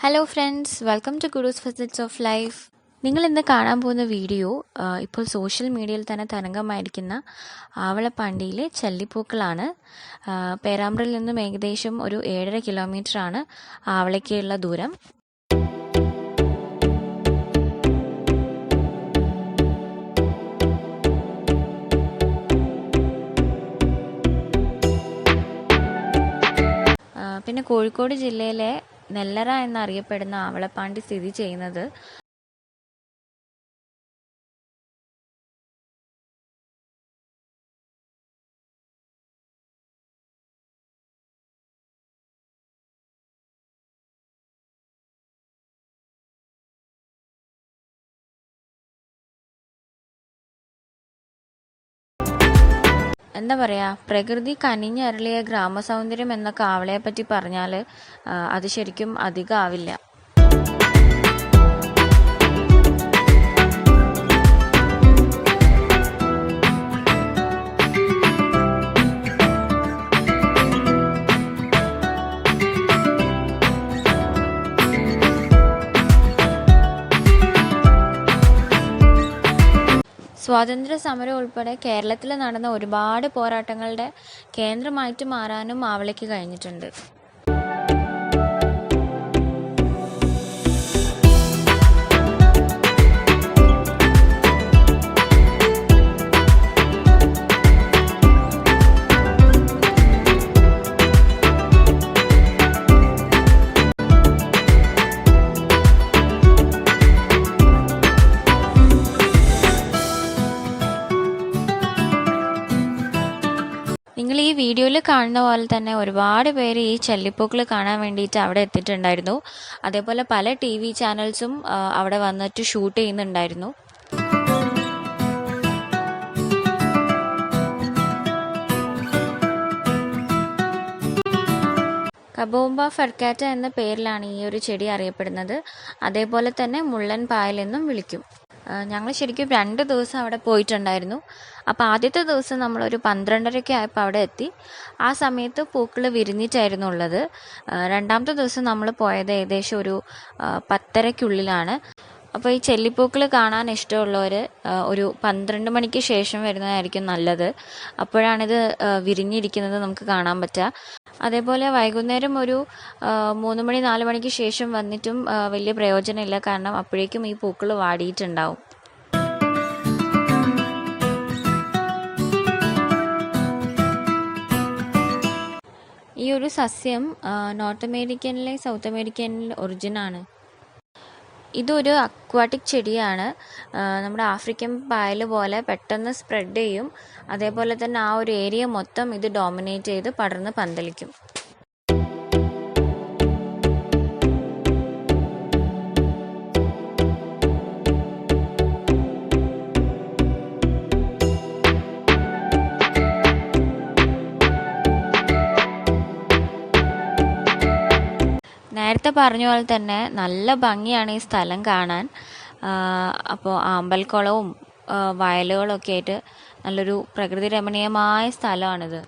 Hello friends, welcome to ഗുഡൂസ് facets of life. നിങ്ങൾ ഇന്ന് കാണാൻ പോകുന്ന വീഡിയോ ഇപ്പോൾ സോഷ്യൽ മീഡിയയിൽ തന്നെ തരംഗമായിരിക്കുന്ന ആവളപ്പാണ്ടിയിലെ ചെല്ലിപ്പൂക്കളാണ്. പേരാമ്പ്രയിൽ നിന്നും ഏകദേശം ഒരു 7.5 കിലോമീറ്ററാണ് ആവളയ്ക്കുള്ള ദൂരം. പിന്നെ കോഴിക്കോട് ജില്ലയിലെ നെല്ലറ എന്നറിയപ്പെടുന്ന ആവളപ്പാണ്ടി സ്ഥിതി ചെയ്യുന്നത് എന്താ പറയുക, പ്രകൃതി കനിഞ്ഞരളിയ ഗ്രാമസൗന്ദര്യം എന്നൊക്കെ ആവളയെപ്പറ്റി പറഞ്ഞാൽ അത് ശരിക്കും അധികം ആവില്ല. സ്വാതന്ത്ര്യ സമരം ഉൾപ്പെടെ കേരളത്തിൽ നടന്ന ഒരുപാട് പോരാട്ടങ്ങളുടെ കേന്ദ്രമായിട്ട് മാറാനും ആവളയ്ക്ക് കഴിഞ്ഞിട്ടുണ്ട്. നിങ്ങൾ ഈ വീഡിയോയിൽ കാണുന്ന പോലെ തന്നെ ഒരുപാട് പേര് ഈ ചെല്ലിപ്പൂക്കൾ കാണാൻ വേണ്ടിയിട്ട് അവിടെ എത്തിയിട്ടുണ്ടായിരുന്നു. അതേപോലെ പല TV ചാനൽസും അവിടെ വന്നിട്ട് ഷൂട്ട് ചെയ്യുന്നുണ്ടായിരുന്നു. കബോംബ ഫെർക്കാറ്റ എന്ന പേരിലാണ് ഈ ഒരു ചെടി അറിയപ്പെടുന്നത്. അതേപോലെ തന്നെ മുള്ളൻ പായൽ എന്നും വിളിക്കും. ഞങ്ങൾ ശരിക്കും 2 ദിവസം അവിടെ പോയിട്ടുണ്ടായിരുന്നു. അപ്പോൾ ആദ്യത്തെ ദിവസം നമ്മളൊരു 12:30 ആയപ്പോൾ അവിടെ എത്തി. ആ സമയത്ത് പൂക്കൾ വിരിഞ്ഞിട്ടായിരുന്നു ഉള്ളത്. രണ്ടാമത്തെ ദിവസം നമ്മൾ പോയത് ഏകദേശം ഒരു 10:30-ക്കുള്ളിലാണ്. അപ്പോൾ ഈ ചെല്ലിപ്പൂക്കൾ കാണാൻ ഇഷ്ടമുള്ളവർ ഒരു 12 മണിക്ക് ശേഷം വരുന്നതായിരിക്കും നല്ലത്. അപ്പോഴാണിത് വിരിഞ്ഞിരിക്കുന്നത് നമുക്ക് കാണാൻ പറ്റുക. അതേപോലെ വൈകുന്നേരം ഒരു 3 മണി 4 മണിക്ക് ശേഷം വന്നിട്ടും വലിയ പ്രയോജനമില്ല, കാരണം അപ്പോഴേക്കും ഈ പൂക്കൾ വാടിയിട്ടുണ്ടാവും. ഈ ഒരു സസ്യം നോർത്ത് അമേരിക്കനിലെ സൗത്ത് അമേരിക്കനിലെ ഒറിജിനാണ്. ഇതൊരു അക്വാട്ടിക് ചെടിയാണ്. നമ്മുടെ ആഫ്രിക്കൻ പായൽ പോലെ പെട്ടെന്ന് സ്പ്രെഡ് ചെയ്യും. അതേപോലെ തന്നെ ആ ഒരു ഏരിയ മൊത്തം ഇത് ഡോമിനേറ്റ് ചെയ്ത് പടർന്ന് പന്തലിക്കും. നേരത്തെ പറഞ്ഞ പോലെ തന്നെ നല്ല ഭംഗിയാണ് ഈ സ്ഥലം കാണാൻ. അപ്പോൾ ആമ്പൽക്കുളവും വയലുകളൊക്കെ ആയിട്ട് നല്ലൊരു പ്രകൃതി രമണീയമായ സ്ഥലമാണിത്.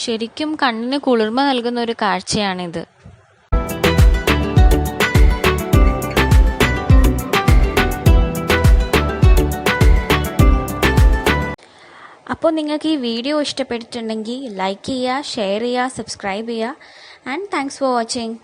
ശരിക്കും കണ്ണിന് കുളിർമ നൽകുന്ന ഒരു കാഴ്ചയാണിത്. അപ്പോൾ നിങ്ങൾക്ക് ഈ വീഡിയോ ഇഷ്ടപ്പെട്ടിട്ടുണ്ടെങ്കിൽ ലൈക്ക് ചെയ്യുക, ഷെയർ ചെയ്യുക, സബ്സ്ക്രൈബ് ചെയ്യുക. And thanks for watching.